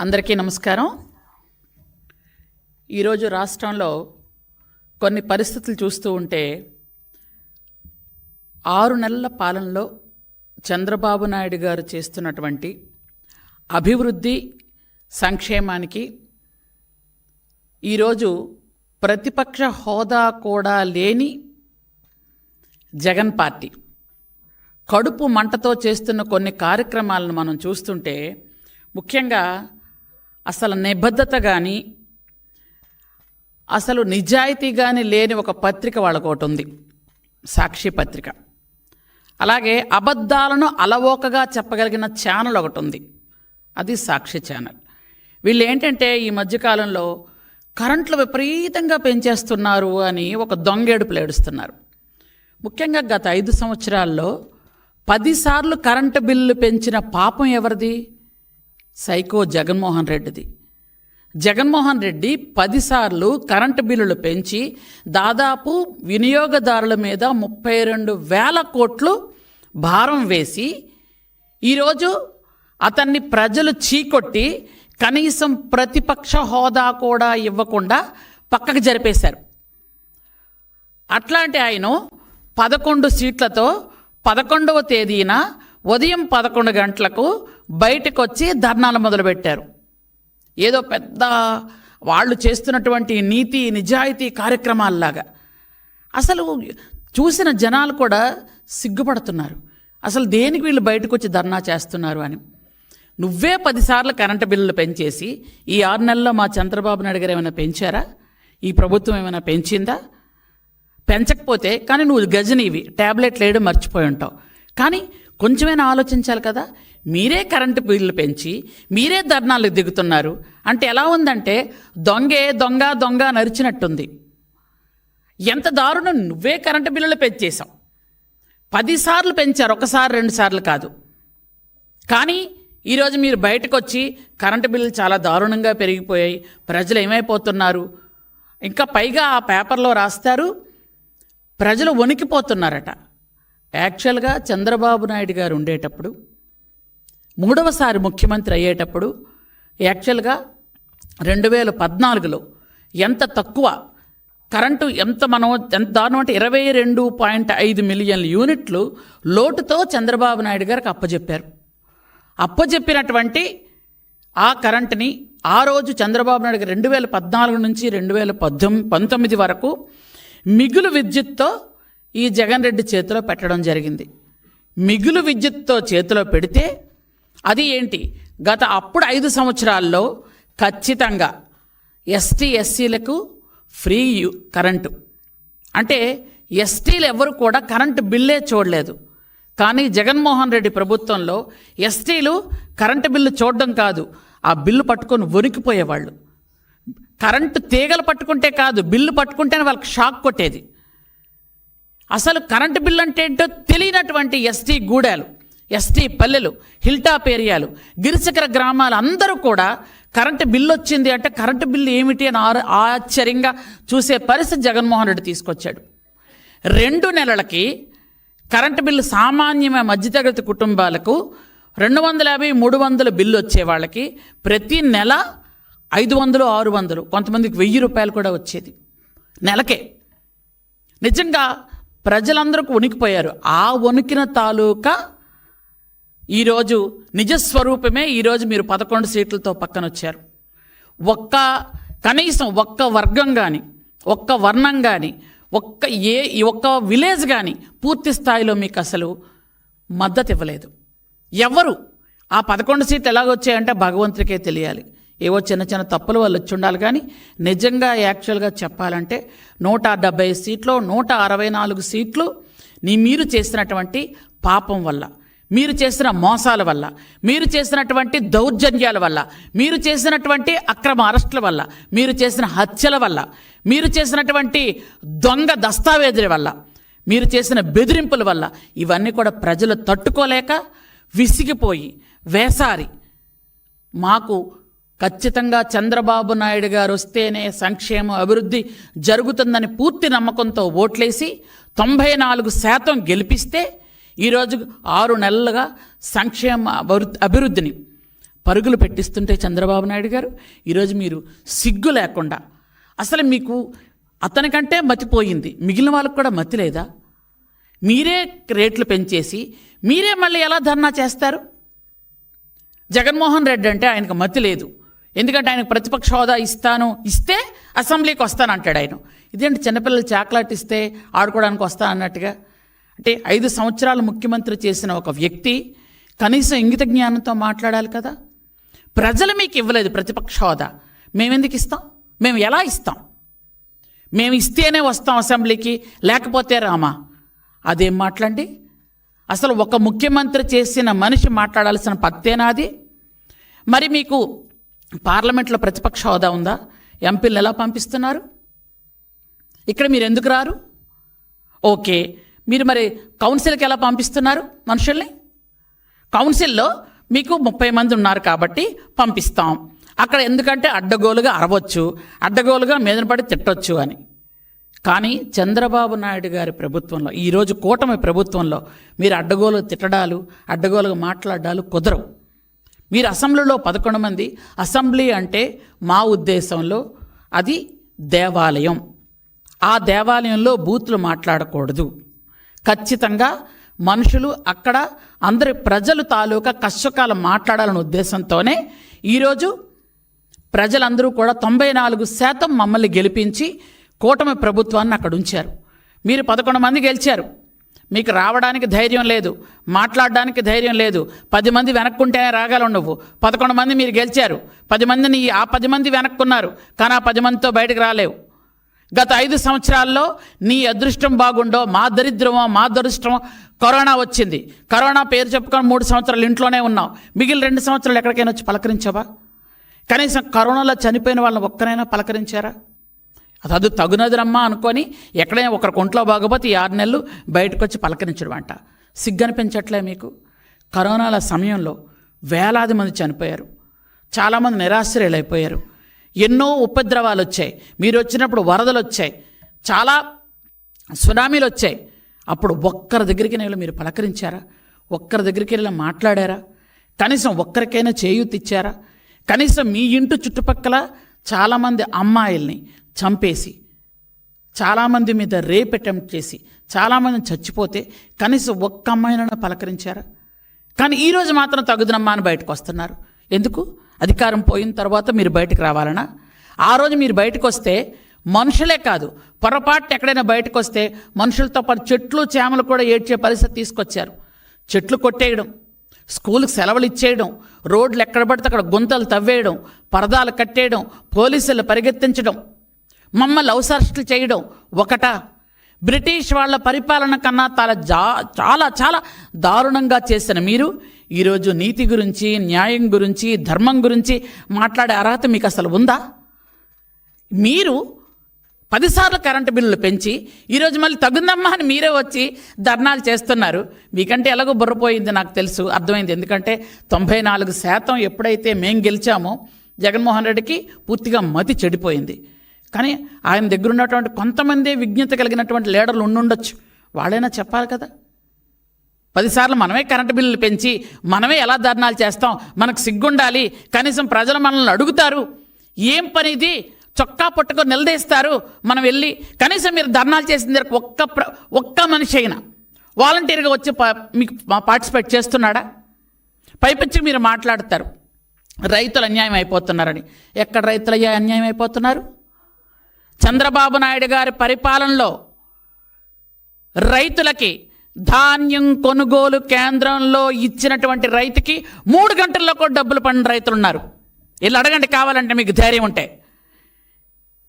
అందరికీ నమస్కారం. ఈరోజు రాష్ట్రంలో కొన్ని పరిస్థితులు చూస్తూ ఉంటే 6 నెలల పాలనలో చంద్రబాబు నాయుడు గారు చేస్తున్నటువంటి అభివృద్ధి సంక్షేమానికి ఈరోజు ప్రతిపక్ష హోదా కూడా లేని జగన్ పార్టీ కడుపు మంటతో చేస్తున్న కొన్ని కార్యక్రమాలను మనం చూస్తుంటే ముఖ్యంగా అసలు నిబద్ధత కానీ అసలు నిజాయితీ కానీ లేని ఒక పత్రిక వాళ్ళకు ఒకటి ఉంది, సాక్షి పత్రిక. అలాగే అబద్ధాలను అలవోకగా చెప్పగలిగిన ఛానల్ ఒకటి ఉంది, అది సాక్షి ఛానల్. వీళ్ళు ఏంటంటే ఈ మధ్యకాలంలో కరెంట్లు విపరీతంగా పెంచేస్తున్నారు అని ఒక దొంగేడుపులు ఏడుస్తున్నారు. ముఖ్యంగా గత 5 సంవత్సరాల్లో 10 సార్లు కరెంటు బిల్లు పెంచిన పాపం ఎవరిది? సైకో జగన్మోహన్ రెడ్డిది. జగన్మోహన్ రెడ్డి 10 సార్లు కరెంటు బిల్లులు పెంచి దాదాపు వినియోగదారుల మీద 32,000 కోట్లు భారం వేసి ఈరోజు అతన్ని ప్రజలు చీకొట్టి కనీసం ప్రతిపక్ష హోదా కూడా ఇవ్వకుండా పక్కకు జరిపేశారు. అట్లాంటి ఆయన 11 సీట్లతో 11వ తేదీన ఉదయం 11 గంటలకు బయటకు వచ్చి ధర్నాలు మొదలుపెట్టారు. ఏదో పెద్ద వాళ్ళు చేస్తున్నటువంటి నీతి నిజాయితీ కార్యక్రమాల్లాగా. అసలు చూసిన జనాలు కూడా సిగ్గుపడుతున్నారు, అసలు దేనికి వీళ్ళు బయటకు వచ్చి ధర్నా చేస్తున్నారు అని. నువ్వే 10 సార్లు కరెంటు బిల్లులు పెంచేసి ఈ 6 నెలల్లో మా చంద్రబాబు నాయుడు గారు ఏమైనా పెంచారా? ఈ ప్రభుత్వం ఏమైనా పెంచిందా? పెంచకపోతే కానీ నువ్వు గజనీవి, ట్యాబ్లెట్లు వేయడం మర్చిపోయి ఉంటావు. కానీ కొంచెమైనా ఆలోచించాలి కదా. మీరే కరెంటు బిల్లు పెంచి మీరే ధర్నాలకు దిగుతున్నారు అంటే ఎలా ఉందంటే దొంగ దొంగ నరిచినట్టుంది. ఎంత దారుణం! నువ్వే కరెంటు బిల్లులు పెంచేశావు. 10 సార్లు పెంచారు, 1 సారి 2 సార్లు కాదు. కానీ ఈరోజు మీరు బయటకు వచ్చి కరెంటు బిల్లులు చాలా దారుణంగా పెరిగిపోయాయి, ప్రజలు ఏమైపోతున్నారు, ఇంకా పైగా ఆ పేపర్లో రాస్తారు ప్రజలు వణికిపోతున్నారట. యాక్చువల్గా చంద్రబాబు నాయుడు గారు ఉండేటప్పుడు 3వసారి ముఖ్యమంత్రి అయ్యేటప్పుడు యాక్చువల్గా 2014లో ఎంత తక్కువ కరెంటు ఎంత దారుణం అంటే 22.5 మిలియన్ల యూనిట్లు లోటుతో చంద్రబాబు నాయుడు గారికి అప్పచెప్పారు. అప్పచెప్పినటువంటి ఆ కరెంటుని ఆ రోజు చంద్రబాబు నాయుడు గారు 2014 నుంచి 2019 వరకు మిగులు విద్యుత్తో ఈ జగన్ రెడ్డి చేతిలో పెట్టడం జరిగింది. మిగులు విద్యుత్తో చేతిలో పెడితే అది ఏంటి, అప్పుడు 5 సంవత్సరాల్లో ఖచ్చితంగా ఎస్టీ ఎస్సీలకు ఫ్రీ కరెంటు. అంటే ఎస్టీలు ఎవరు కూడా కరెంటు బిల్లే చూడలేదు. కానీ జగన్మోహన్ రెడ్డి ప్రభుత్వంలో ఎస్టీలు కరెంటు బిల్లు చూడడం కాదు, ఆ బిల్లు పట్టుకొని వణికిపోయేవాళ్ళు. కరెంటు తీగలు పట్టుకుంటే కాదు, బిల్లు పట్టుకుంటేనే వాళ్ళకి షాక్ కొట్టేది. అసలు కరెంటు బిల్లు అంటే ఏంటో తెలియనటువంటి ఎస్టీ గూడాలు, ఎస్టీ పల్లెలు, హిల్టాప్ ఏరియాలు, గిరిశిఖర గ్రామాలు అందరూ కూడా కరెంటు బిల్లు వచ్చింది అంటే కరెంటు బిల్లు ఏమిటి అని ఆశ్చర్యంగా చూసే పరిస్థితి జగన్మోహన్ రెడ్డి తీసుకొచ్చాడు. 2 నెలలకి కరెంటు బిల్లు సామాన్యమైన మధ్యతరగతి కుటుంబాలకు 250, 300 బిల్లు వచ్చే వాళ్ళకి ప్రతి నెల 500, 600, కొంతమందికి 1000 రూపాయలు కూడా వచ్చేది నెలకే. నిజంగా ప్రజలందరూ వణికిపోయారు. ఆ వణికిన తాలూకా ఈరోజు నిజస్వరూపమే. ఈరోజు మీరు 11 సీట్లతో పక్కన వచ్చారు. కనీసం ఒక్క వర్గం కానీ, ఒక్క వర్ణం కానీ, ఒక్క విలేజ్ కానీ పూర్తి స్థాయిలో మీకు అసలు మద్దతు ఇవ్వలేదు. ఎవరు ఆ 11 సీట్లు ఎలాగొచ్చాయంటే భగవంతుడికే తెలియాలి. ఏవో చిన్న చిన్న తప్పులు వాళ్ళు వచ్చి ఉండాలి. కానీ నిజంగా యాక్చువల్గా చెప్పాలంటే 170 సీట్లు, 164 సీట్లు మీరు చేసినటువంటి పాపం వల్ల, మీరు చేసిన మోసాల వల్ల, మీరు చేసినటువంటి దౌర్జన్యాల వల్ల, మీరు చేసినటువంటి అక్రమ అరెస్టుల వల్ల, మీరు చేసిన హత్యల వల్ల, మీరు చేసినటువంటి దొంగ దస్తావేజుల వల్ల, మీరు చేసిన బెదిరింపుల వల్ల ఇవన్నీ కూడా ప్రజలు తట్టుకోలేక విసిగిపోయి వేసారి మాకు ఖచ్చితంగా చంద్రబాబు నాయుడు గారు వస్తేనే సంక్షేమ అభివృద్ధి జరుగుతుందని పూర్తి నమ్మకంతో ఓట్లేసి 94% గెలిపిస్తే ఈరోజు 6 నెలలుగా సంక్షేమ అభివృద్ధిని పరుగులు పెట్టిస్తుంటే చంద్రబాబు నాయుడు గారు ఈరోజు మీరు సిగ్గు లేకుండా, అసలు మీకు అతనికంటే మతిపోయింది, మిగిలిన వాళ్ళకు కూడా మతి లేదా? మీరే రేట్లు పెంచేసి మీరే మళ్ళీ ఎలా ధర్నా చేస్తారు? జగన్మోహన్ రెడ్డి అంటే ఆయనకు మతి లేదు, ఎందుకంటే ఆయనకు ప్రతిపక్ష హోదా ఇస్తే అసెంబ్లీకి వస్తానంటాడు ఆయన. ఇదేంటి చిన్నపిల్లలు చాక్లెట్ ఇస్తే ఆడుకోవడానికి వస్తా అన్నట్టుగా? అంటే 5 సంవత్సరాలు ముఖ్యమంత్రి చేసిన ఒక వ్యక్తి కనీసం ఇంగిత జ్ఞానంతో మాట్లాడాలి కదా. ప్రజలు మీకు ఇవ్వలేదు ప్రతిపక్ష హోదా, మేమెందుకు ఇస్తాం? మేము ఎలా ఇస్తాం? మేము ఇస్తేనే వస్తాం అసెంబ్లీకి, లేకపోతే రామా? అదేం మాట్లాడండి? అసలు ఒక ముఖ్యమంత్రి చేసిన మనిషి మాట్లాడాల్సిన పత్తేనాది? మరి మీకు పార్లమెంట్లో ప్రతిపక్ష హోదా ఉందా? ఎంపీలు ఎలా పంపిస్తున్నారు? ఇక్కడ మీరు ఎందుకు రారు? ఓకే, మీరు మరి కౌన్సిల్కి ఎలా పంపిస్తున్నారు మనుషుల్ని? కౌన్సిల్లో మీకు 30 మంది ఉన్నారు కాబట్టి పంపిస్తాం. అక్కడ ఎందుకంటే అడ్డగోలుగా అరవచ్చు, అడ్డగోలుగా మీదన పడి తిట్టొచ్చు అని. కానీ చంద్రబాబు నాయుడు గారి ప్రభుత్వంలో, ఈరోజు కూటమి ప్రభుత్వంలో మీరు అడ్డగోలు తిట్టడాలు, అడ్డగోలుగా మాట్లాడాలు కుదరవు. మీరు అసెంబ్లీలో 11 మంది, అసెంబ్లీ అంటే మా ఉద్దేశంలో అది దేవాలయం. ఆ దేవాలయంలో బూతులు మాట్లాడకూడదు. ఖచ్చితంగా మనుషులు అక్కడ అందరి ప్రజలు తాలూకా కష్టకాలం మాట్లాడాలనే ఉద్దేశంతోనే ఈరోజు ప్రజలందరూ కూడా 94% మమ్మల్ని గెలిపించి కూటమి ప్రభుత్వాన్ని అక్కడ ఉంచారు. మీరు 11 మంది గెలిచారు, మీకు రావడానికి ధైర్యం లేదు, మాట్లాడడానికి ధైర్యం లేదు. 10 మంది వెనక్కుంటేనే రాగలవు నువ్వు. 11 మంది మీరు గెలిచారు, 10 మందిని ఆ 10 మంది వెనక్కున్నారు, కానీ ఆ 10 మందితో బయటకు రాలేవు. గత 5 సంవత్సరాల్లో నీ అదృష్టం బాగుండో మా దరిద్రమో మా దురదృష్టమో కరోనా వచ్చింది. కరోనా పేరు చెప్పుకొని 3 సంవత్సరాలు ఇంట్లోనే ఉన్నావు. మిగిలిన 2 సంవత్సరాలు ఎక్కడికైనా వచ్చి పలకరించావా? కనీసం కరోనాలో చనిపోయిన వాళ్ళని ఒక్కరైనా పలకరించారా? అది తగునదిరమ్మా అనుకొని ఎక్కడైనా ఒకరికి ఒంట్లో బాగోపోతే 6 నెలలు బయటకు వచ్చి పలకరించడం అంట. సిగ్గనిపించట్లే మీకు? కరోనాల సమయంలో వేలాది మంది చనిపోయారు, చాలామంది నిరాశ్రయులైపోయారు, ఎన్నో ఉపద్రవాలు వచ్చాయి. మీరు వచ్చినప్పుడు వరదలు వచ్చాయి, చాలా సునామీలు వచ్చాయి. అప్పుడు ఒక్కరి దగ్గరికి వెళ్ళి మీరు పలకరించారా? ఒక్కరి దగ్గరికి వెళ్ళి మాట్లాడారా? కనీసం ఒక్కరికైనా చేయూతి ఇచ్చారా? కనీసం మీ ఇంటి చుట్టుపక్కల చాలామంది అమ్మాయిల్ని చంపేసి, చాలామంది మీద రేప్ అటెంప్ట్ చేసి చాలామంది చచ్చిపోతే కనీసం ఒక్క అమ్మాయినైనా పలకరించారా? కానీ ఈరోజు మాత్రం తగుదనమ్మా అని బయటకు వస్తున్నారు. ఎందుకు? అధికారం పోయిన తర్వాత మీరు బయటకు రావాలనా? ఆ రోజు మీరు బయటకు వస్తే మనుషులే కాదు, పొరపాటు ఎక్కడైనా బయటకు వస్తే మనుషులతో పాటు చెట్లు చేమలు కూడా ఏడ్చే పరిస్థితి తీసుకొచ్చారు. చెట్లు కొట్టేయడం, స్కూల్కి సెలవులు ఇచ్చేయడం, రోడ్లు ఎక్కడ పడితే అక్కడ గుంతలు తవ్వేయడం, పరదాలు కట్టేయడం, పోలీసులు పరిగెత్తించడం, మమ్మల్ని అవసరస్టులు చేయడం ఒకటా? బ్రిటిష్ వాళ్ళ పరిపాలన కన్నా చాలా చాలా దారుణంగా చేసిన మీరు ఈరోజు నీతి గురించి, న్యాయం గురించి, ధర్మం గురించి మాట్లాడే అర్హత మీకు అసలు ఉందా? మీరు 10 సార్లు కరెంటు బిల్లులు పెంచి ఈరోజు మళ్ళీ తగుందమ్మా అని మీరే వచ్చి ధర్నాలు చేస్తున్నారు. మీకంటే ఎలాగో బుర్రపోయింది నాకు తెలుసు, అర్థమైంది. ఎందుకంటే 94% ఎప్పుడైతే మేం గెలిచామో జగన్మోహన్ రెడ్డికి పూర్తిగా మతి చెడిపోయింది. కానీ ఆయన దగ్గర ఉన్నటువంటి కొంతమంది విజ్ఞత కలిగినటువంటి లీడర్లు ఉండుండొచ్చు, వాళ్ళైనా చెప్పాలి కదా. 10 సార్లు మనమే కరెంటు బిల్లులు పెంచి మనమే ఎలా ధర్నాలు చేస్తాం? మనకు సిగ్గుండాలి. కనీసం ప్రజలు మనల్ని అడుగుతారు, ఏం పని ఇది, చొక్కా పట్టుకొని నిలదీస్తారు. మనం వెళ్ళి కనీసం మీరు ధర్నాలు చేసిన దగ్గర ఒక్క మనిషి అయినా వాలంటీర్గా వచ్చి మీకు పార్టిసిపేట్ చేస్తున్నాడా? పైపించి మీరు మాట్లాడతారు రైతులు అన్యాయం అయిపోతున్నారని. ఎక్కడ రైతులు అన్యాయం అయిపోతున్నారు? చంద్రబాబు నాయుడు గారి పరిపాలనలో రైతులకి ధాన్యం కొనుగోలు కేంద్రంలో ఇచ్చినటువంటి రైతుకి 3 గంటల్లో కూడా డబ్బులు పడిన రైతులు ఉన్నారు. వీళ్ళు అడగండి కావాలంటే, మీకు ధైర్యం ఉంటే.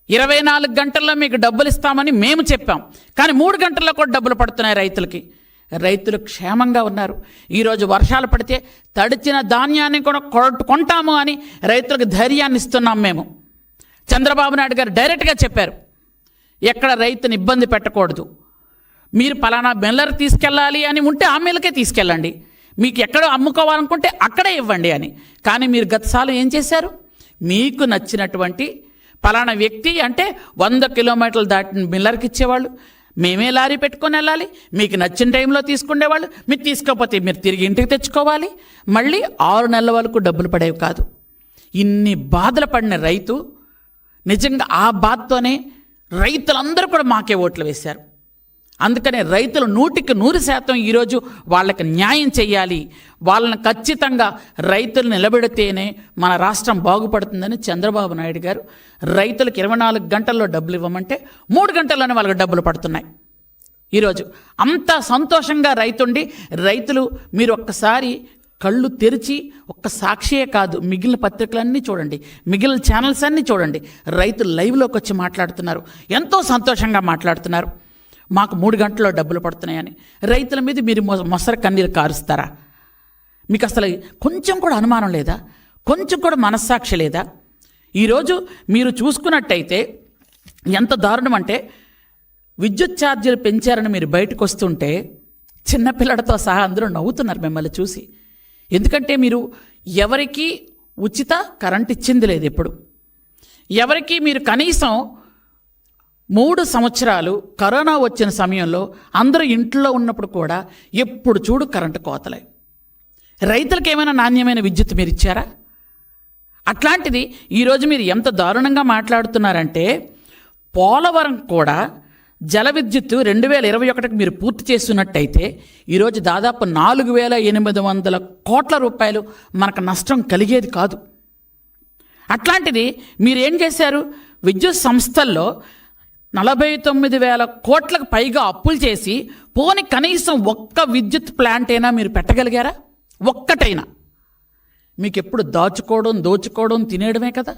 24 గంటల్లో మీకు డబ్బులు ఇస్తామని మేము చెప్పాం, కానీ 3 గంటల్లో కూడా డబ్బులు పడుతున్నాయి రైతులకి. రైతులు క్షేమంగా ఉన్నారు. ఈరోజు వర్షాలు పడితే తడిచిన ధాన్యాన్ని కూడా కొంటాము అని రైతులకు ధైర్యాన్ని ఇస్తున్నాం మేము. చంద్రబాబు నాయుడు గారు డైరెక్ట్గా చెప్పారు, ఎక్కడ రైతుని ఇబ్బంది పెట్టకూడదు. మీరు పలానా మిల్లర్ తీసుకెళ్ళాలి అని ఉంటే ఆ మిల్లకే తీసుకెళ్ళండి, మీకు ఎక్కడో అమ్ముకోవాలనుకుంటే అక్కడే ఇవ్వండి అని. కానీ మీరు గతసార్లు ఏం చేశారు? మీకు నచ్చినటువంటి పలానా వ్యక్తి అంటే 100 కిలోమీటర్లు దాటిన మిల్లర్కి ఇచ్చేవాళ్ళు, మేమే లారీ పెట్టుకొని వెళ్ళాలి, మీకు నచ్చిన టైంలో తీసుకునేవాళ్ళు, మీరు తీసుకోకపోతే మీరు తిరిగి ఇంటికి తెచ్చుకోవాలి, మళ్ళీ 6 నెలల వరకు డబ్బులు పడేవి కాదు. ఇన్ని బాధలు పడిన రైతు నిజంగా ఆ బాధతోనే రైతులందరూ కూడా మాకే ఓట్లు వేశారు. అందుకనే రైతులు 100% ఈరోజు వాళ్ళకి న్యాయం చేయాలి, వాళ్ళని ఖచ్చితంగా రైతులు నిలబెడితేనే మన రాష్ట్రం బాగుపడుతుందని చంద్రబాబు నాయుడు గారు రైతులకు 24 గంటల్లో డబ్బులు ఇవ్వమంటే 3 గంటల్లోనే వాళ్ళకి డబ్బులు పడుతున్నాయి. ఈరోజు అంత సంతోషంగా రైతులు మీరు ఒక్కసారి కళ్ళు తెరిచి ఒక్క సాక్షియే కాదు, మిగిలిన పత్రికలన్నీ చూడండి, మిగిలిన ఛానల్స్ అన్నీ చూడండి, రైతులు లైవ్లోకి వచ్చి మాట్లాడుతున్నారు, ఎంతో సంతోషంగా మాట్లాడుతున్నారు. మాకు 3 గంటల్లో డబ్బులు పడుతున్నాయని. రైతుల మీద మీరు మొసర కన్నీరు కారుస్తారా? మీకు అసలు కొంచెం కూడా అనుమానం లేదా? కొంచెం కూడా మనస్సాక్షి లేదా? ఈరోజు మీరు చూసుకున్నట్టయితే ఎంత దారుణం అంటే, విద్యుత్ ఛార్జీలు పెంచారని మీరు బయటకు వస్తుంటే చిన్నపిల్లలతో సహా అందరూ నవ్వుతున్నారు మిమ్మల్ని చూసి. ఎందుకంటే మీరు ఎవరికీ ఉచిత కరెంట్ ఇచ్చింది లేదు. ఎప్పుడు ఎవరికి మీరు కనీసం 3 సంవత్సరాలు కరోనా వచ్చిన సమయంలో అందరూ ఇంట్లో ఉన్నప్పుడు కూడా ఎప్పుడు చూడు కరెంటు కోతలే. రైతులకు ఏమైనా నాణ్యమైన విద్యుత్ మీరు ఇచ్చారా? అట్లాంటిది ఈరోజు మీరు ఎంత దారుణంగా మాట్లాడుతున్నారంటే, పోలవరం కూడా జల విద్యుత్తు 2021కి మీరు పూర్తి చేస్తున్నట్టయితే ఈరోజు దాదాపు 4,800 కోట్ల రూపాయలు మనకు నష్టం కలిగేది కాదు. అట్లాంటిది మీరేం చేశారు? విద్యుత్ సంస్థల్లో 49,000 కోట్లకు పైగా అప్పులు చేసి పోని కనీసం ఒక్క విద్యుత్ ప్లాంట్ అయినా మీరు పెట్టగలిగారా? ఒక్కటైనా? మీకు ఎప్పుడు దోచుకోవడం తినేయడమే కదా.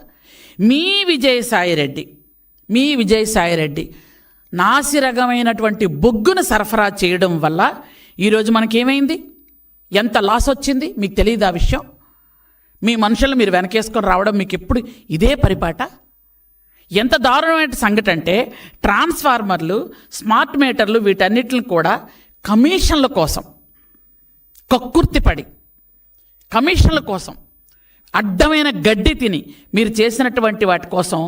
మీ విజయసాయిరెడ్డి నాసిరకమైనటువంటి బొగ్గును సరఫరా చేయడం వల్ల ఈరోజు మనకేమైంది? ఎంత లాస్ వచ్చింది మీకు తెలియదు ఆ విషయం? మీ మనుషులు మీరు వెనకేసుకొని రావడం మీకు ఎప్పుడు ఇదే పరిపాట? ఎంత దారుణమైన సంఘటన అంటే, ట్రాన్స్ఫార్మర్లు, స్మార్ట్ మీటర్లు వీటన్నిటిని కూడా కమిషన్ల కోసం కక్కుర్తిపడి, కమిషన్ల కోసం అడ్డమైన గడ్డి తిని మీరు చేసినటువంటి వాటి కోసం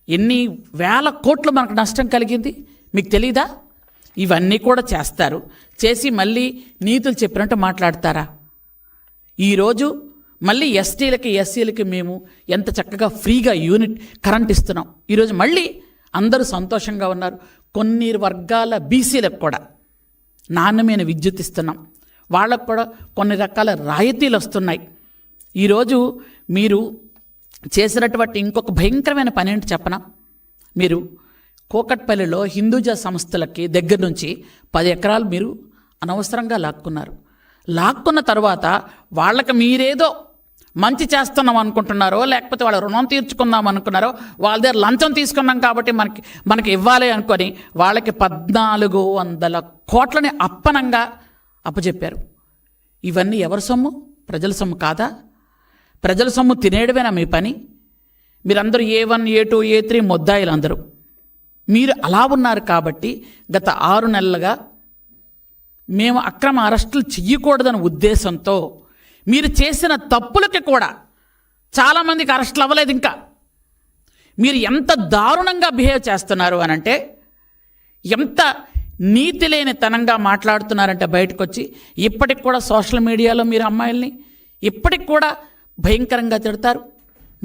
ఎన్ని వేల కోట్లు మనకు నష్టం కలిగింది మీకు తెలీదా? ఇవన్నీ కూడా చేస్తారు, చేసి మళ్ళీ నీతులు చెప్పినట్టు మాట్లాడతారా? ఈరోజు మళ్ళీ ఎస్టీలకి ఎస్సీలకి మేము ఎంత చక్కగా ఫ్రీగా యూనిట్ కరెంట్ ఇస్తున్నాం. ఈరోజు మళ్ళీ అందరూ సంతోషంగా ఉన్నారు. కొన్ని వర్గాల బీసీలకు కూడా నాణ్యమైన విద్యుత్ ఇస్తున్నాం, వాళ్ళకు కూడా కొన్ని రకాల రాయితీలు వస్తున్నాయి. ఈరోజు మీరు చేసినటువంటి ఇంకొక భయంకరమైన పని ఏంటి చెప్పనా? మీరు కోకట్పల్లిలో హిందూజా సంస్థలకి దగ్గర నుంచి 10 ఎకరాలు మీరు అనవసరంగా లాక్కున్న తర్వాత వాళ్ళకి మీరేదో మంచి చేస్తున్నాం అనుకుంటున్నారో, లేకపోతే వాళ్ళ రుణం తీర్చుకుందాం అనుకున్నారో, వాళ్ళ దగ్గర లంచం తీసుకున్నాం కాబట్టి మనకి ఇవ్వాలి అనుకొని వాళ్ళకి 1,400 కోట్లని అప్పనంగా అప్పచెప్పారు. ఇవన్నీ ఎవరి సొమ్ము? ప్రజల సొమ్ము కాదా? ప్రజల సొమ్ము తినేయడమేనా మీ పని? మీరందరూ A1, A2, A3 ముద్దాయిలు అందరూ. మీరు అలా ఉన్నారు కాబట్టి గత 6 నెలలుగా మేము అక్రమ అరెస్టులు చెయ్యకూడదనే ఉద్దేశంతో మీరు చేసిన తప్పులకి కూడా చాలామందికి అరెస్టులు అవ్వలేదు. ఇంకా మీరు ఎంత దారుణంగా బిహేవ్ చేస్తున్నారు అనంటే, ఎంత నీతి లేని తనంగా మాట్లాడుతున్నారంటే బయటకు వచ్చి ఇప్పటికి కూడా సోషల్ మీడియాలో మీరు అమ్మాయిల్ని ఇప్పటికి కూడా భయంకరంగా తిడతారు.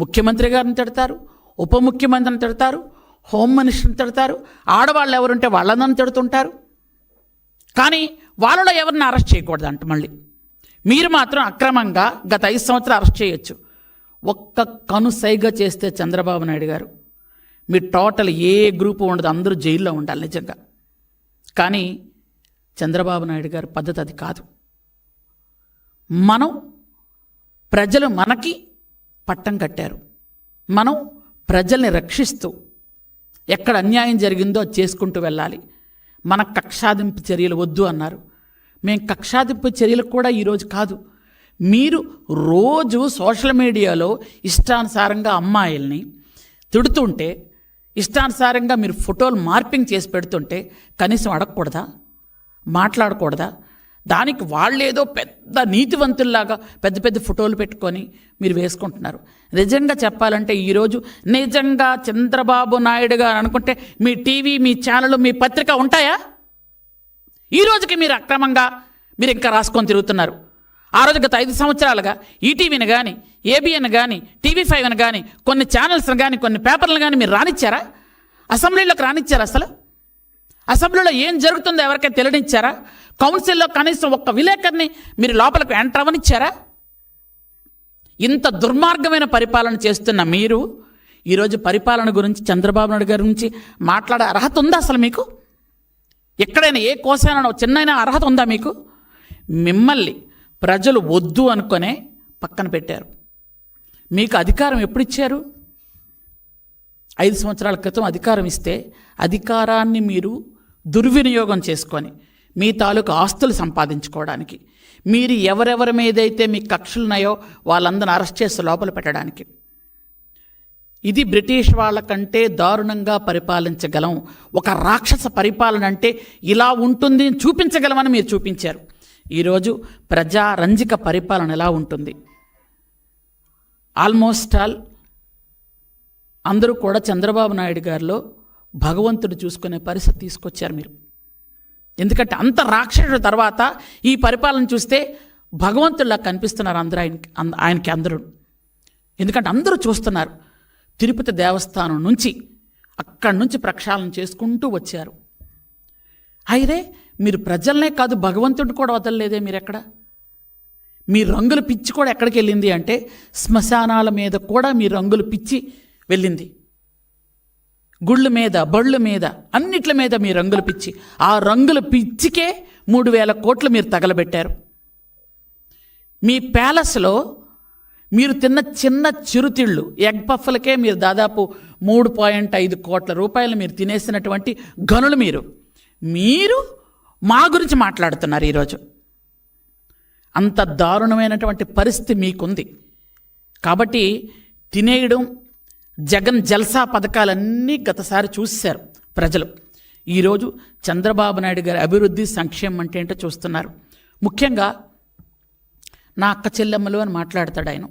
ముఖ్యమంత్రి గారిని తిడతారు, ఉప ముఖ్యమంత్రిని తిడతారు, హోమ్ మినిస్టర్ని తిడతారు, ఆడవాళ్ళు ఎవరుంటే వాళ్ళందరిని తిడుతుంటారు. కానీ వాళ్ళలో ఎవరిని అరెస్ట్ చేయకూడదు అంట. మళ్ళీ మీరు మాత్రం అక్రమంగా గత 5 సంవత్సరాలు అరెస్ట్ చేయొచ్చు. ఒక్క కనుసైగా చేస్తే చంద్రబాబు నాయుడు గారు మీ టోటల్ ఏ గ్రూపు ఉండదు, అందరూ జైల్లో ఉండాలి నిజంగా. కానీ చంద్రబాబు నాయుడు గారి పద్ధతి అది కాదు. ప్రజలు మనకి పట్టం కట్టారు, మనం ప్రజల్ని రక్షిస్తూ ఎక్కడ అన్యాయం జరిగిందో చేసుకుంటూ వెళ్ళాలి. మన కక్షాదింపు చర్యలు వద్దు అన్నారు. మేము కక్షాదింపు చర్యలకు కూడా ఈరోజు కాదు. మీరు రోజు సోషల్ మీడియాలో ఇష్టానుసారంగా అమ్మాయిల్ని తిడుతుంటే, ఇష్టానుసారంగా మీరు ఫోటోలు మార్పింగ్ చేసి పెడుతుంటే కనీసం అడగకూడదా? మాట్లాడకూడదా? దానికి వాళ్ళేదో పెద్ద నీతివంతుల్లాగా పెద్ద పెద్ద ఫోటోలు పెట్టుకొని మీరు వేసుకుంటున్నారు. నిజంగా చెప్పాలంటే ఈరోజు నిజంగా చంద్రబాబు నాయుడు గారు అనుకుంటే మీ టీవీ, మీ ఛానల్, మీ పత్రిక ఉంటాయా? ఈ రోజుకి మీరు అక్రమంగా మీరు ఇంకా రాసుకొని తిరుగుతున్నారు. ఆ రోజు గత 5 సంవత్సరాలుగా ఈటీవీని కానీ, ఏబిఎన్ కానీ, టీవీ5 కానీ, కొన్ని ఛానల్స్ని కానీ, కొన్ని పేపర్లు కానీ మీరు రానిచ్చారా? అసెంబ్లీలోకి రానిచ్చారా? అసలు అసెంబ్లీలో ఏం జరుగుతుందో ఎవరికైనా తెలియనిచ్చారా? కౌన్సిల్లో కనీసం ఒక్క విలేకరిని మీరు లోపలికి ఎంటర్ అవ్వనిచ్చారా? ఇంత దుర్మార్గమైన పరిపాలన చేస్తున్న మీరు ఈరోజు పరిపాలన గురించి, చంద్రబాబు నాయుడు గారి గురించి మాట్లాడే అర్హత ఉందా అసలు మీకు? ఎక్కడైనా ఏ కోసైనా చిన్నైనా అర్హత ఉందా మీకు? మిమ్మల్ని ప్రజలు వద్దు అనుకునే పక్కన పెట్టారు. మీకు అధికారం ఎప్పుడు ఇచ్చారు? 5 సంవత్సరాల క్రితం అధికారం ఇస్తే అధికారాన్ని మీరు దుర్వినియోగం చేసుకొని మీ తాలూకు ఆస్తులు సంపాదించుకోవడానికి, మీరు ఎవరెవరి మీదైతే మీ కక్షలున్నాయో వాళ్ళందరిని అరెస్ట్ చేసి లోపల పెట్టడానికి. ఇది బ్రిటిష్ వాళ్ళకంటే దారుణంగా పరిపాలించగలం. ఒక రాక్షస పరిపాలన అంటే ఇలా ఉంటుంది చూపించగలమని మీరు చూపించారు. ఈరోజు ప్రజారంజిక పరిపాలన ఎలా ఉంటుంది? ఆల్మోస్ట్ ఆల్ అందరూ కూడా చంద్రబాబు నాయుడు గారిలో భగవంతుడు చూసుకునే పరిస్థితి తీసుకొచ్చారు మీరు. ఎందుకంటే అంత రాక్షసుడు తర్వాత ఈ పరిపాలన చూస్తే భగవంతుడిలా కనిపిస్తున్నారు అందరూ ఆయనకి అందరూ. ఎందుకంటే అందరూ చూస్తున్నారు. తిరుపతి దేవస్థానం నుంచి అక్కడి నుంచి ప్రక్షాళన చేసుకుంటూ వచ్చారు. అయితే మీరు ప్రజలనే కాదు భగవంతుడిని కూడా వదలలేదే మీరు ఎక్కడ? మీ రంగుల పిచ్చి కూడా ఎక్కడికి వెళ్ళింది అంటే శ్మశానాల మీద కూడా మీ రంగుల పిచ్చి వెళ్ళింది. గుళ్ళ మీద, బళ్ళ మీద, అన్నిట్ల మీద మీ రంగుల పిచ్చి. ఆ రంగుల పిచ్చికే 3,000 కోట్లు మీరు తగలబెట్టారు. మీ ప్యాలెస్లో మీరు తిన్న చిన్న చిరుతిళ్ళు ఎగ్ పఫ్లకే మీరు దాదాపు 3.5 కోట్ల రూపాయలు మీరు తినేసినటువంటి గనులు మీరు మా గురించి మాట్లాడుతున్నారు ఈరోజు. అంత దారుణమైనటువంటి పరిస్థితి మీకుంది. కాబట్టి తినేయడం, జగన్ జల్సా పథకాలన్నీ గతసారి చూశారు ప్రజలు. ఈరోజు చంద్రబాబు నాయుడు గారి అభివృద్ధి, సంక్షేమం అంటే ఏంటో చూస్తున్నారు. ముఖ్యంగా నా అక్క చెల్లెమ్మలు అని మాట్లాడతాడు ఆయన.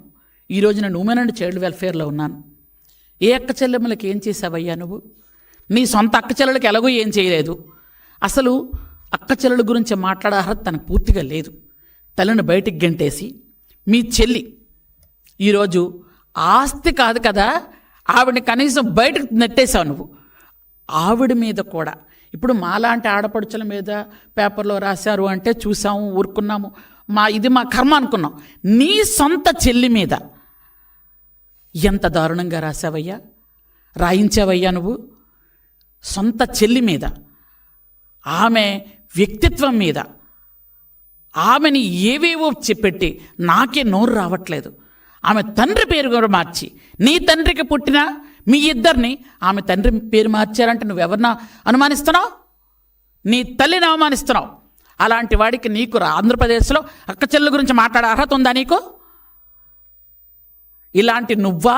ఈరోజు నేను ఉమెన్ అండ్ చైల్డ్ వెల్ఫేర్లో ఉన్నాను. ఏ అక్క చెల్లెమ్మలకి ఏం చేసావయ్యా నువ్వు? నీ సొంత అక్క చెల్లెలకి ఎలాగో ఏం చేయలేదు. అసలు అక్క చెల్లెల గురించి మాట్లాడే అర్హత తనకు పూర్తిగా లేదు. తల్లిని బయటికి గెంటేసి మీ చెల్లి ఈరోజు ఆస్తి కాదు కదా, ఆవిడని కనీసం బయటకు నెట్టేశావు నువ్వు. ఆవిడ మీద కూడా ఇప్పుడు మాలాంటి ఆడపడుచుల మీద పేపర్లో రాశారు అంటే చూసాము, ఊరుకున్నాము, ఇది మా కర్మ అనుకున్నాం. నీ సొంత చెల్లి మీద ఎంత దారుణంగా రాసావయ్యా, రాయించావయ్యా నువ్వు. సొంత చెల్లి మీద, ఆమె వ్యక్తిత్వం మీద, ఆమెని ఏవేవో చెప్పెట్టి నాకే నోరు రావట్లేదు. ఆమె తండ్రి పేరు కూడా మార్చి, నీ తండ్రికి పుట్టిన మీ ఇద్దరిని ఆమె తండ్రి పేరు మార్చారంటే నువ్వెవరినా అనుమానిస్తున్నావు? నీ తల్లిని అవమానిస్తున్నావు. అలాంటి వాడికి నీకు ఆంధ్రప్రదేశ్లో అక్క చెల్లెల గురించి మాట్లాడే అర్హత ఉందా నీకు? ఇలాంటి నువ్వా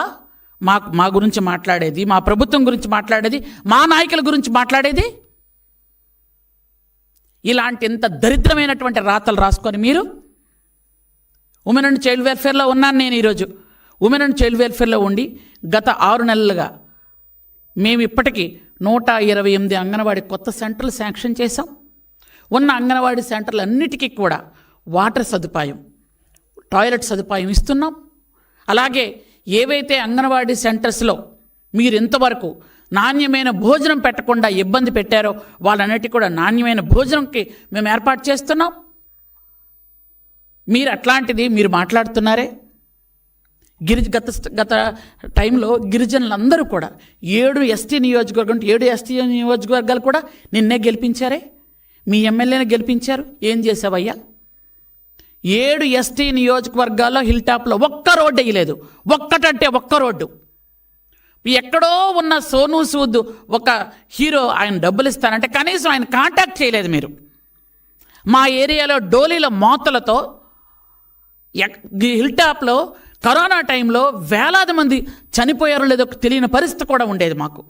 మా గురించి మాట్లాడేది, మా ప్రభుత్వం గురించి మాట్లాడేది, మా నాయకుల గురించి మాట్లాడేది? ఇలాంటి ఎంత దరిద్రమైనటువంటి రాతలు రాసుకొని మీరు ఉమెన్ అండ్ చైల్డ్ వెల్ఫేర్లో ఉన్నాను నేను. ఈరోజు ఉమెన్ అండ్ చైల్డ్ వెల్ఫేర్లో ఉండి గత 6 నెలలుగా మేము ఇప్పటికీ 128 అంగన్వాడీ కొత్త సెంటర్లు శాంక్షన్ చేశాం. ఉన్న అంగన్వాడీ సెంటర్లు అన్నిటికీ కూడా వాటర్ సదుపాయం, టాయిలెట్ సదుపాయం ఇస్తున్నాం. అలాగే ఏవైతే అంగన్వాడీ సెంటర్స్లో మీరు ఇంతవరకు నాణ్యమైన భోజనం పెట్టకుండా ఇబ్బంది పెట్టారో వాళ్ళన్నిటికీ కూడా నాణ్యమైన భోజనంకి మేము ఏర్పాటు చేస్తున్నాం. మీరు అట్లాంటిది మీరు మాట్లాడుతున్నారే. గత టైంలో గిరిజనులందరూ కూడా 7 ఎస్టీ నియోజకవర్గాలు కూడా నిన్నే గెలిపించారే. మీ ఎమ్మెల్యేని గెలిపించారు. ఏం చేసావయ్యా? 7 ఎస్టీ నియోజకవర్గాల్లో హిల్ టాప్లో ఒక్క రోడ్డు వేయలేదు. ఒక్కటంటే ఒక్క రోడ్డు. ఎక్కడో ఉన్న సోనూ సూద్ ఒక హీరో ఆయన డబ్బులు ఇస్తానంటే కనీసం ఆయన కాంటాక్ట్ చేయలేదు మీరు. మా ఏరియాలో డోలీల మోతలతో హిల్ టాప్లో కరోనా టైంలో వేలాది మంది చనిపోయారో లేదో తెలియని పరిస్థితి కూడా ఉండేది మాకు.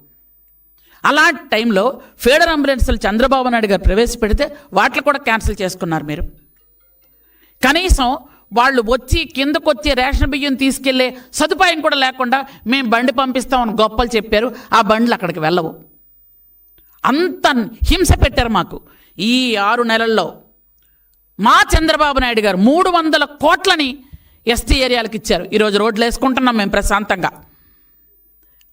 అలాంటి టైంలో ఫీడర్ అంబులెన్స్లు చంద్రబాబు నాయుడు గారు ప్రవేశపెడితే వాటిని కూడా క్యాన్సిల్ చేసుకున్నారు మీరు. కనీసం వాళ్ళు వచ్చి కిందకొచ్చి రేషన్ బియ్యం తీసుకెళ్లే సదుపాయం కూడా లేకుండా మేము బండి పంపిస్తామని గొప్పలు చెప్పారు. ఆ బండ్లు అక్కడికి వెళ్ళవు. అంత హింస పెట్టారు మాకు. ఈ 6 నెలల్లో మా చంద్రబాబు నాయుడు గారు 300 కోట్లని ఎస్టీ ఏరియాలకు ఇచ్చారు. ఈరోజు రోడ్లు వేసుకుంటున్నాం మేము ప్రశాంతంగా.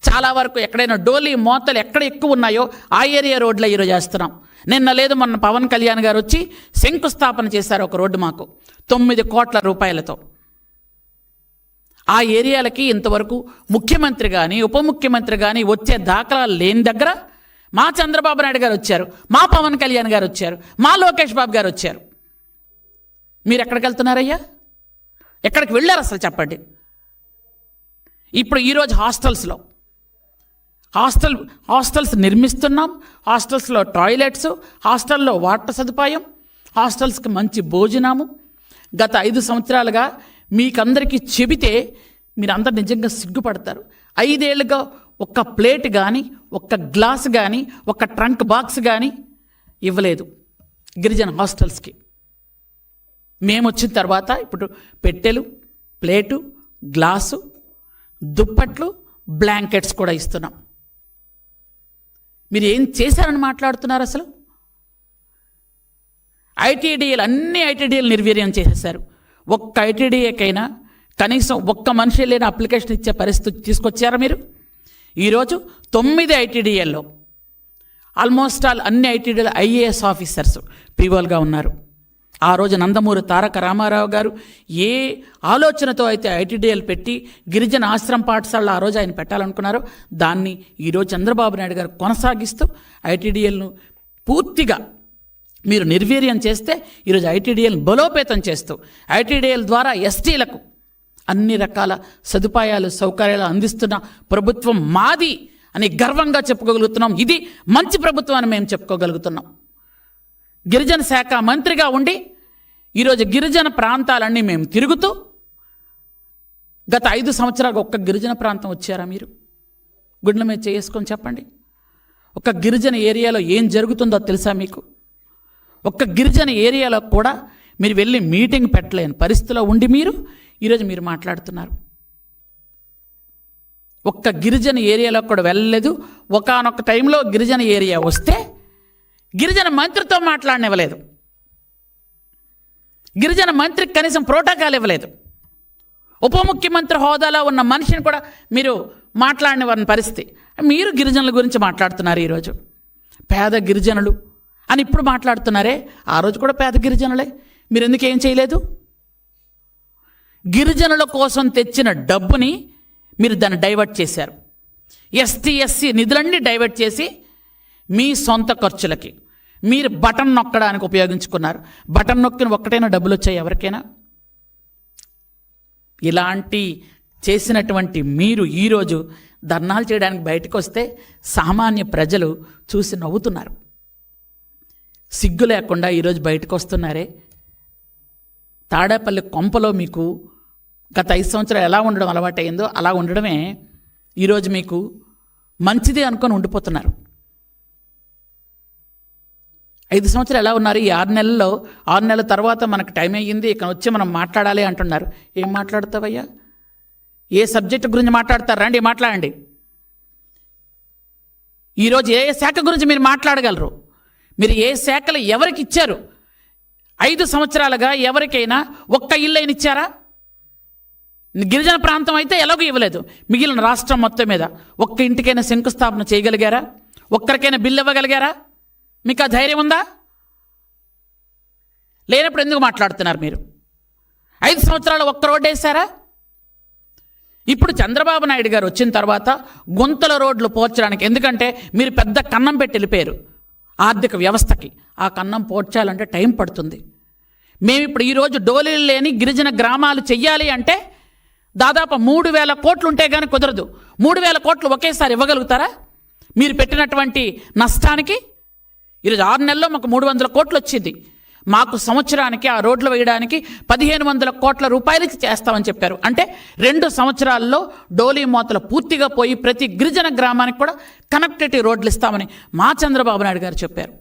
చాలా వరకు ఎక్కడైనా డోలీ మోతలు ఎక్కడ ఎక్కువ ఉన్నాయో ఆ ఏరియా రోడ్లు ఈరోజు వేస్తున్నాం. నిన్న లేదు మొన్న పవన్ కళ్యాణ్ గారు వచ్చి శంకుస్థాపన చేశారు ఒక రోడ్డు మాకు 9 కోట్ల రూపాయలతో. ఆ ఏరియాలకి ఇంతవరకు ముఖ్యమంత్రి కానీ ఉప ముఖ్యమంత్రి కానీ వచ్చే దాఖలాలు లేని దగ్గర మా చంద్రబాబు నాయుడు గారు వచ్చారు, మా పవన్ కళ్యాణ్ గారు వచ్చారు, మా లోకేష్ బాబు గారు వచ్చారు. మీరు ఎక్కడికి వెళ్తున్నారయ్యా? ఎక్కడికి వెళ్ళారు అసలు చెప్పండి. ఇప్పుడు ఈరోజు హాస్టల్స్ నిర్మిస్తున్నాం. హాస్టల్స్లో టాయిలెట్స్, హాస్టల్లో వాటర్ సదుపాయం, హాస్టల్స్కి మంచి భోజనము. గత 5 సంవత్సరాలుగా మీకందరికీ చెబితే మీరందరూ నిజంగా సిగ్గుపడతారు. 5 ఏళ్ళుగా ఒక్క ప్లేట్ కానీ, ఒక్క గ్లాస్ కానీ, ఒక్క ట్రంక్ బాక్స్ కానీ ఇవ్వలేదు గిరిజన హాస్టల్స్కి. మేము వచ్చిన తర్వాత ఇప్పుడు పెట్టెలు, ప్లేటు, గ్లాసు, దుప్పట్లు, బ్లాంకెట్స్ కూడా ఇస్తున్నాం. మీరు ఏం చేశారని మాట్లాడుతున్నారు అసలు? అన్ని ఐటీడీఏలు నిర్వీర్యం చేసేశారు. ఒక్క ఐటీడీఏకైనా కనీసం ఒక్క మనిషి లేని అప్లికేషన్ ఇచ్చే పరిస్థితి తీసుకొచ్చారా మీరు? ఈరోజు 9 ఐటీడీఏల్లో ఆల్మోస్ట్ అన్ని ఐటీడీఏలు ఐఏఎస్ ఆఫీసర్స్ పీఓలుగా ఉన్నారు. ఆ రోజు నందమూరి తారక రామారావు గారు ఏ ఆలోచనతో అయితే ఐటీడీఏలు పెట్టి గిరిజన ఆశ్రమ పాఠశాలలో ఆ రోజు ఆయన పెట్టాలనుకున్నారో దాన్ని ఈరోజు చంద్రబాబు నాయుడు గారు కొనసాగిస్తూ ఐటీడీఏలను పూర్తిగా మీరు నిర్వీర్యం చేస్తే ఈరోజు ఐటీడీఏలను బలోపేతం చేస్తూ ఐటీడీఏల ద్వారా ఎస్టీలకు అన్ని రకాల సదుపాయాలు సౌకర్యాలు అందిస్తున్న ప్రభుత్వం మాది అని గర్వంగా చెప్పుకోగలుగుతున్నాం. ఇది మంచి ప్రభుత్వం అని మేము చెప్పుకోగలుగుతున్నాం. గిరిజన శాఖ మంత్రిగా ఉండి ఈరోజు గిరిజన ప్రాంతాలన్నీ మేము తిరుగుతూ గత 5 సంవత్సరాలకు ఒక్క గిరిజన ప్రాంతం వచ్చారా మీరు? గుండెల మీద చేసుకొని చెప్పండి. ఒక గిరిజన ఏరియాలో ఏం జరుగుతుందో తెలుసా మీకు? ఒక్క గిరిజన ఏరియాలో కూడా మీరు వెళ్ళి మీటింగ్ పెట్టలేని పరిస్థితిలో ఉండి ఈరోజు మీరు మాట్లాడుతున్నారు. ఒక్క గిరిజన ఏరియాలో కూడా వెళ్ళలేదు. ఒకానొక టైంలో గిరిజన ఏరియా వస్తే గిరిజన మంత్రితో మాట్లాడనివ్వలేదు. గిరిజన మంత్రికి కనీసం ప్రోటోకాల్ ఇవ్వలేదు. ఉప ముఖ్యమంత్రి హోదాలో ఉన్న మనిషిని కూడా మీరు మాట్లాడనివ్వని పరిస్థితి. మీరు గిరిజనుల గురించి మాట్లాడుతున్నారు ఈరోజు. పేద గిరిజనులు అని ఇప్పుడు మాట్లాడుతున్నారే, ఆ రోజు కూడా పేద గిరిజనులే. మీరు ఎందుకు ఏం చేయలేదు? గిరిజనుల కోసం తెచ్చిన డబ్బుని మీరు దాన్ని డైవర్ట్ చేశారు. ఎస్టీ ఎస్సీ నిధులన్నీ డైవర్ట్ చేసి మీ సొంత ఖర్చులకి మీరు బటన్ నొక్కడానికి ఉపయోగించుకున్నారు. బటన్ నొక్కిన ఒక్కటైనా డబ్బులు వచ్చాయి ఎవరికైనా? ఇలాంటి చేసినటువంటి మీరు ఈరోజు ధర్నాలు చేయడానికి బయటకు వస్తే సామాన్య ప్రజలు చూసి నవ్వుతున్నారు. సిగ్గు లేకుండా ఈరోజు బయటకు వస్తున్నారే. తాడేపల్లి కొంపలో మీకు గత 5 సంవత్సరాలు ఎలా ఉండడం అలవాటైందో అలా ఉండడమే ఈరోజు మీకు మంచిది అనుకొని ఉండిపోతున్నారు. 5 సంవత్సరాలు ఎలా ఉన్నారు? ఈ 6 నెలల్లో 6 నెలల తర్వాత మనకు టైం అయ్యింది, ఇక్కడ వచ్చి మనం మాట్లాడాలి అంటున్నారు. ఏం మాట్లాడతావయ్యా? ఏ సబ్జెక్టు గురించి మాట్లాడతారు? రండి మాట్లాడండి. ఈరోజు ఏ శాఖ గురించి మీరు మాట్లాడగలరు? మీరు ఏ శాఖలు ఎవరికి ఇచ్చారు? 5 సంవత్సరాలుగా ఎవరికైనా ఒక్క ఇల్లు అయినా ఇచ్చారా? గిరిజన ప్రాంతం అయితే ఎలాగో ఇవ్వలేదు. మిగిలిన రాష్ట్రం మొత్తం మీద ఒక్క ఇంటికైనా శంకుస్థాపన చేయగలిగారా? ఒక్కరికైనా బిల్లు ఇవ్వగలిగారా? మీకు ఆ ధైర్యం ఉందా? లేనప్పుడు ఎందుకు మాట్లాడుతున్నారు మీరు? 5 సంవత్సరాలు ఒక్క రోడ్డు వేశారా? ఇప్పుడు చంద్రబాబు నాయుడు గారు వచ్చిన తర్వాత గుంతల రోడ్లు పోర్చడానికి, ఎందుకంటే మీరు పెద్ద కన్నం పెట్టి వెళ్ళిపోయారు ఆర్థిక వ్యవస్థకి. ఆ కన్నం పోడ్చాలంటే టైం పడుతుంది. మేము ఇప్పుడు ఈరోజు డోలీలు లేని గిరిజన గ్రామాలు చెయ్యాలి అంటే దాదాపు 3,000 కోట్లు ఉంటే కానీ కుదరదు. 3,000 కోట్లు ఒకేసారి ఇవ్వగలుగుతారా? మీరు పెట్టినటువంటి నష్టానికి ఈరోజు 6 నెలల్లో మాకు 300 కోట్లు వచ్చింది. మాకు సంవత్సరానికి ఆ రోడ్లు వేయడానికి 1,500 కోట్ల రూపాయలు చేస్తామని చెప్పారు. అంటే 2 సంవత్సరాల్లో డోలీ మోతలు పూర్తిగా పోయి ప్రతి గిరిజన గ్రామానికి కూడా కనెక్టివిటీ రోడ్లు ఇస్తామని మా చంద్రబాబు నాయుడు గారు చెప్పారు.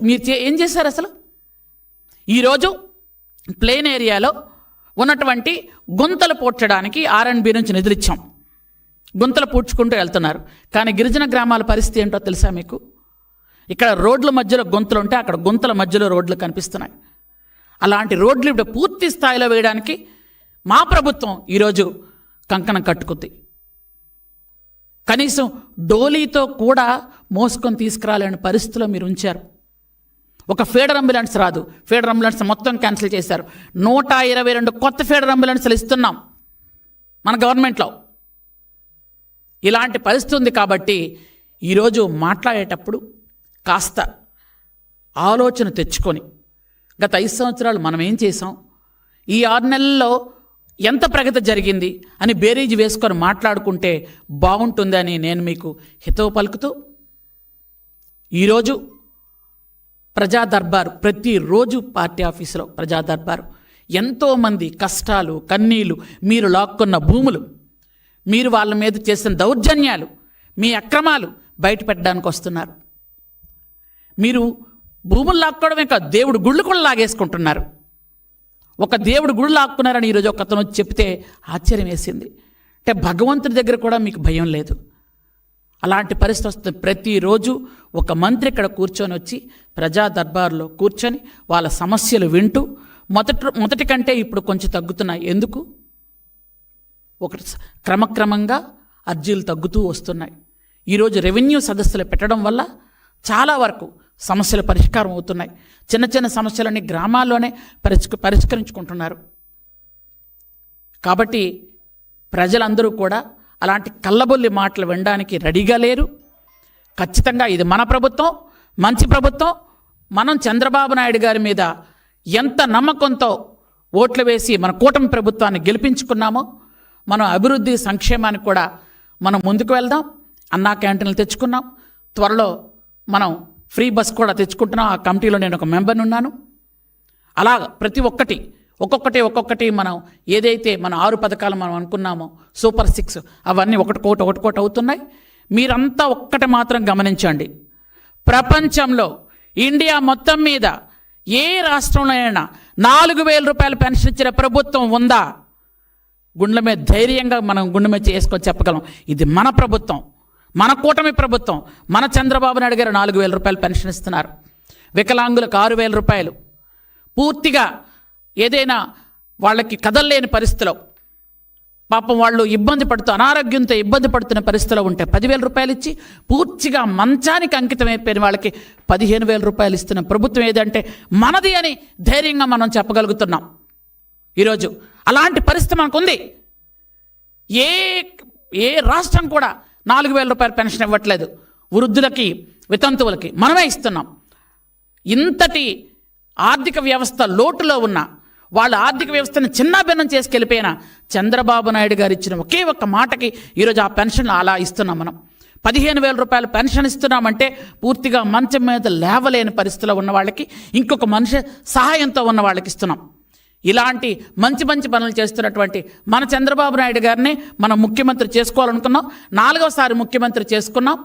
మీరు ఏం చేశారు అసలు? ఈరోజు ప్లేన్ ఏరియాలో ఉన్నటువంటి గుంతలు పూడ్చడానికి R&B నుంచి నిధులు ఇచ్చాం. గుంతలు పూడ్చుకుంటూ వెళ్తున్నారు. కానీ గిరిజన గ్రామాల పరిస్థితి ఏంటో తెలుసా మీకు? ఇక్కడ రోడ్ల మధ్యలో గుంతలు ఉంటే అక్కడ గుంతల మధ్యలో రోడ్లు కనిపిస్తున్నాయి. అలాంటి రోడ్లు ఇప్పుడు పూర్తి స్థాయిలో వేయడానికి మా ప్రభుత్వం ఈరోజు కంకణం కట్టుకుంది. కనీసం డోలీతో కూడా మోసుకొని తీసుకురాలేని పరిస్థితిలో మీరు ఉంచారు. ఒక ఫీడర్ అంబులెన్స్ రాదు. ఫీడర్ అంబులెన్స్ మొత్తం క్యాన్సిల్ చేశారు. 122 కొత్త ఫీడర్ అంబులెన్స్లు ఇస్తున్నాం మన గవర్నమెంట్లో. ఇలాంటి పరిస్థితి ఉంది కాబట్టి ఈరోజు మాట్లాడేటప్పుడు కాస్త ఆలోచన తెచ్చుకొని గత 5 సంవత్సరాలు మనం ఏం చేసాం, ఈ 6 నెలల్లో ఎంత ప్రగతి జరిగింది అని బేరీజు వేసుకొని మాట్లాడుకుంటే బాగుంటుందని నేను మీకు హితవు పలుకుతూ, ఈరోజు ప్రజా దర్బారు, ప్రతిరోజు పార్టీ ఆఫీసులో ప్రజా దర్బారు, ఎంతోమంది కష్టాలు కన్నీళ్ళు, మీరు లాక్కున్న భూములు, మీరు వాళ్ళ మీద చేసిన దౌర్జన్యాలు, మీ అక్రమాలు బయట పెట్టడానికి వస్తున్నారు. మీరు భూములు లాక్కోవడమే కాదు, దేవుడు గుళ్ళు కూడా లాగేసుకుంటున్నారు. ఒక దేవుడు గుళ్ళు లాక్కున్నారని ఈరోజు ఒక అతను వచ్చి చెప్తే ఆశ్చర్యం వేసింది. అంటే భగవంతుడి దగ్గర కూడా మీకు భయం లేదు. అలాంటి పరిస్థితి వస్తుంది. ప్రతిరోజు ఒక మంత్రి ఇక్కడ కూర్చొని వచ్చి ప్రజా దర్బార్లో కూర్చొని వాళ్ళ సమస్యలు వింటూ, మొదటి కంటే ఇప్పుడు కొంచెం తగ్గుతున్నాయి. ఎందుకు? ఒకటి క్రమక్రమంగా అర్జీలు తగ్గుతూ వస్తున్నాయి. ఈరోజు రెవెన్యూ సదస్సులు పెట్టడం వల్ల చాలా వరకు సమస్యలు పరిష్కారం అవుతున్నాయి. చిన్న చిన్న సమస్యలన్నీ గ్రామాల్లోనే పరిష్కరించుకుంటున్నారు. కాబట్టి ప్రజలందరూ కూడా అలాంటి కల్లబొల్లి మాటలు వినడానికి రెడీగా లేరు. ఖచ్చితంగా ఇది మన ప్రభుత్వం, మంచి ప్రభుత్వం. మనం చంద్రబాబు నాయుడు గారి మీద ఎంత నమ్మకంతో ఓట్లు వేసి మన కూటమి ప్రభుత్వాన్ని గెలిపించుకున్నామో, మనం అభివృద్ధి సంక్షేమానికి కూడా మనం ముందుకు వెళ్దాం. అన్నా క్యాంటీన్లు తెచ్చుకున్నాం. త్వరలో మనం ఫ్రీ బస్ కూడా తెచ్చుకుంటున్నాం. ఆ కమిటీలో నేను ఒక మెంబర్ని ఉన్నాను. అలా ప్రతి ఒక్కొక్కటి మనం ఏదైతే మన 6 పథకాలు మనం అనుకున్నామో, సూపర్ 6 అవన్నీ ఒకటికోటి అవుతున్నాయి. మీరంతా ఒక్కటి మాత్రం గమనించండి. ప్రపంచంలో ఇండియా మొత్తం మీద ఏ రాష్ట్రంలో అయినా 4,000 రూపాయలు పెన్షన్ ఇచ్చిన ప్రభుత్వం ఉందా? గుండెల మీద ధైర్యంగా మనం గుండె మీద చేసుకొని చెప్పగలం, ఇది మన ప్రభుత్వం, మన కూటమి ప్రభుత్వం. మన చంద్రబాబు నాయుడు గారు 4,000 రూపాయలు పెన్షన్ ఇస్తున్నారు. వికలాంగులకు 6,000 రూపాయలు. పూర్తిగా ఏదైనా వాళ్ళకి కదలలేని పరిస్థితిలో, పాపం వాళ్ళు అనారోగ్యంతో ఇబ్బంది పడుతున్న పరిస్థితిలో ఉంటే 10,000 రూపాయలు ఇచ్చి, పూర్తిగా మంచానికి అంకితమైపోయిన వాళ్ళకి 15,000 రూపాయలు ఇస్తున్న ప్రభుత్వం ఏదంటే మనది అని ధైర్యంగా మనం చెప్పగలుగుతున్నాం ఈరోజు. అలాంటి పరిస్థితి మనకుంది. ఏ రాష్ట్రం కూడా 4,000 రూపాయల పెన్షన్ ఇవ్వట్లేదు. వృద్ధులకి, వితంతువులకి మనమే ఇస్తున్నాం. ఇంతటి ఆర్థిక వ్యవస్థ లోటులో ఉన్న వాళ్ళ ఆర్థిక వ్యవస్థను చిన్నాభిన్నం చేసుకెళ్ళిపోయిన చంద్రబాబు నాయుడు గారు ఇచ్చిన ఒకే ఒక్క మాటకి ఈరోజు ఆ పెన్షన్ అలా ఇస్తున్నాం. మనం 15,000 రూపాయలు పెన్షన్ ఇస్తున్నామంటే పూర్తిగా మంచం మీద లేవలేని పరిస్థితిలో ఉన్న వాళ్ళకి, ఇంకొక మనిషి సహాయంతో ఉన్న వాళ్ళకి ఇస్తున్నాం. ఇలాంటి మంచి పనులు చేస్తున్నటువంటి మన చంద్రబాబు నాయుడు గారిని మనం ముఖ్యమంత్రి చేసుకోవాలనుకున్నాం. 4వసారి ముఖ్యమంత్రి చేసుకున్నాం.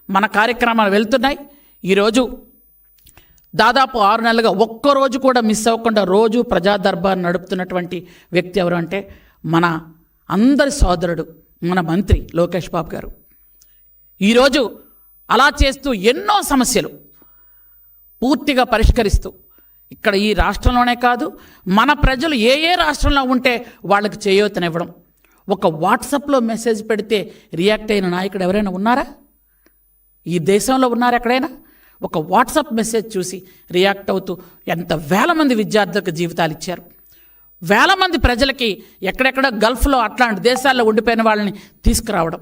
మన కార్యక్రమాలు వెళ్తున్నాయి. ఈరోజు దాదాపు 6 నెలలుగా ఒక్కరోజు కూడా మిస్ అవ్వకుండా రోజు ప్రజా దర్బార్ నడుపుతున్నటువంటి వ్యక్తి ఎవరు అంటే మన అందరి సోదరుడు, మన మంత్రి లోకేష్ బాబు గారు. ఈరోజు అలా చేస్తూ ఎన్నో సమస్యలు పూర్తిగా పరిష్కరిస్తూ, ఇక్కడ ఈ రాష్ట్రంలోనే కాదు, మన ప్రజలు ఏ రాష్ట్రంలో ఉంటే వాళ్ళకి చేయూతనివ్వడం. ఒక వాట్సాప్లో మెసేజ్ పెడితే రియాక్ట్ అయిన నాయకుడు ఎవరైనా ఉన్నారా? ఈ దేశంలో ఉన్నారా ఎక్కడైనా? ఒక వాట్సాప్ మెసేజ్ చూసి రియాక్ట్ అవుతూ ఎంత వేల మంది విద్యార్థులకు జీవితాలు ఇచ్చారు. వేల మంది ప్రజలకి ఎక్కడెక్కడ గల్ఫ్లో అట్లాంటి దేశాల్లో ఉండిపోయిన వాళ్ళని తీసుకురావడం.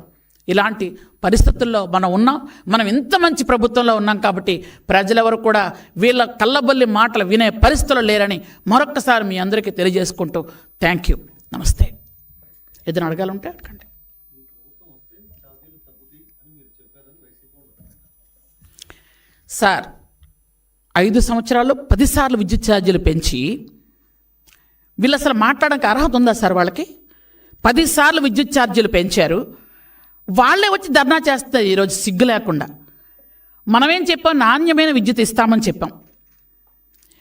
ఇలాంటి పరిస్థితుల్లో మనం ఇంత మంచి ప్రభుత్వంలో ఉన్నాం కాబట్టి ప్రజలెవరు కూడా వీళ్ళ కళ్ళబొల్లి మాటలు వినే పరిస్థితులు లేరని మరొక్కసారి మీ అందరికీ తెలియజేసుకుంటూ థ్యాంక్ యూ, నమస్తే. ఏదైనా అడగాలంటే అడగండి. సార్, 5 సంవత్సరాల్లో 10 సార్లు విద్యుత్ ఛార్జీలు పెంచి వీళ్ళు అసలు మాట్లాడడానికి అర్హత ఉందా సార్? వాళ్ళకి 10 సార్లు విద్యుత్ ఛార్జీలు పెంచారు. వాళ్ళే వచ్చి ధర్నా చేస్తారు ఈరోజు సిగ్గు లేకుండా. మనమేం చెప్పాం? నాణ్యమైన విద్యుత్ ఇస్తామని చెప్పాం.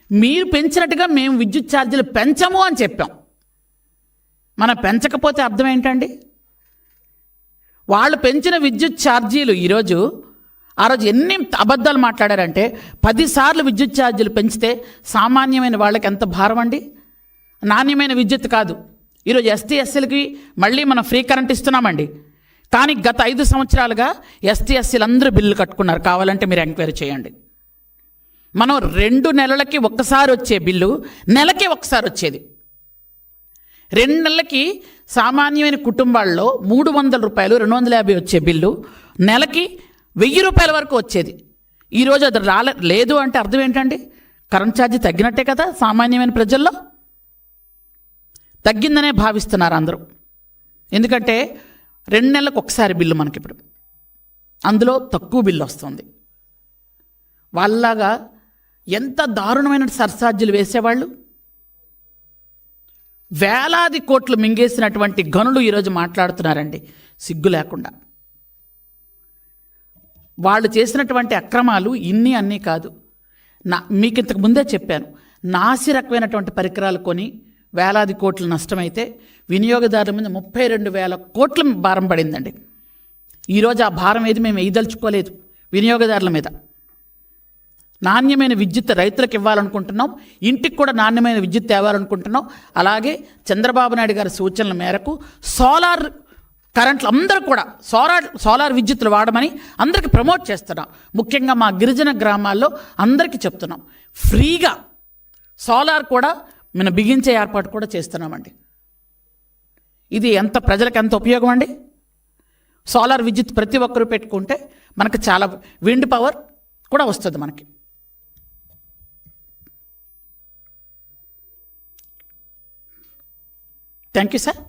మీరు పెంచినట్టుగా మేము విద్యుత్ ఛార్జీలు పెంచము అని చెప్పాం. మనం పెంచకపోతే అర్థం ఏంటండి? వాళ్ళు పెంచిన విద్యుత్ ఛార్జీలు ఈరోజు, ఆ రోజు ఎన్ని అబద్ధాలు మాట్లాడారంటే 10 సార్లు విద్యుత్ ఛార్జీలు పెంచితే సామాన్యమైన వాళ్ళకి ఎంత భారం అండి. నాణ్యమైన విద్యుత్ కాదు. ఈరోజు ఎస్టీ ఎస్సీలకి మళ్ళీ మనం ఫ్రీ కరెంట్ ఇస్తున్నామండి. కానీ గత 5 సంవత్సరాలుగా ఎస్టీ ఎస్సీలు అందరూ బిల్లు కట్టుకున్నారు. కావాలంటే మీరు ఎంక్వైరీ చేయండి. మనం 2 నెలలకి ఒక్కసారి వచ్చే బిల్లు నెలకి ఒకసారి వచ్చేది. 2 నెలలకి సామాన్యమైన కుటుంబాల్లో 300 రూపాయలు 250 వచ్చే బిల్లు నెలకి 1000 రూపాయల వరకు వచ్చేది. ఈరోజు అది లేదు అంటే అర్థం ఏంటండి? కరెంట్ ఛార్జీ తగ్గినట్టే కదా. సామాన్యమైన ప్రజల్లో తగ్గిందనే భావిస్తున్నారు అందరూ. ఎందుకంటే 2 నెలలకు ఒకసారి బిల్లు మనకిప్పుడు, అందులో తక్కువ బిల్లు వస్తుంది. వాళ్ళలాగా ఎంత దారుణమైన సర్ఛార్జీలు వేసేవాళ్ళు. వేలాది కోట్లు మింగేసినటువంటి గనులు ఈరోజు మాట్లాడుతున్నారండి సిగ్గు లేకుండా. వాళ్ళు చేసినటువంటి అక్రమాలు ఇన్ని అన్నీ కాదు. మీకు ఇంతకు ముందే చెప్పాను, నాసి రకమైనటువంటి పరికరాలు కొని వేలాది కోట్ల నష్టమైతే వినియోగదారుల మీద 32,000 కోట్ల భారం పడిందండి. ఈరోజు ఆ భారం ఏది మేము వేయదలుచుకోలేదు వినియోగదారుల మీద. నాణ్యమైన విద్యుత్ రైతులకు ఇవ్వాలనుకుంటున్నాం, ఇంటికి కూడా నాణ్యమైన విద్యుత్ తేవాలనుకుంటున్నాం. అలాగే చంద్రబాబు నాయుడు గారి సూచనల మేరకు సోలార్ కరెంట్లు అందరూ కూడా సోలార్ విద్యుత్తులు వాడమని అందరికీ ప్రమోట్ చేస్తున్నాం. ముఖ్యంగా మా గిరిజన గ్రామాల్లో అందరికీ చెప్తున్నాం, ఫ్రీగా సోలార్ కూడా మనం బిగించే ఏర్పాటు కూడా చేస్తున్నామండి. ఇది ప్రజలకు ఎంత ఉపయోగం అండి. సోలార్ విద్యుత్ ప్రతి ఒక్కరూ పెట్టుకుంటే మనకు చాలా విండ్ పవర్ కూడా వస్తుంది మనకి. Thank you sir.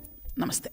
నమస్తే.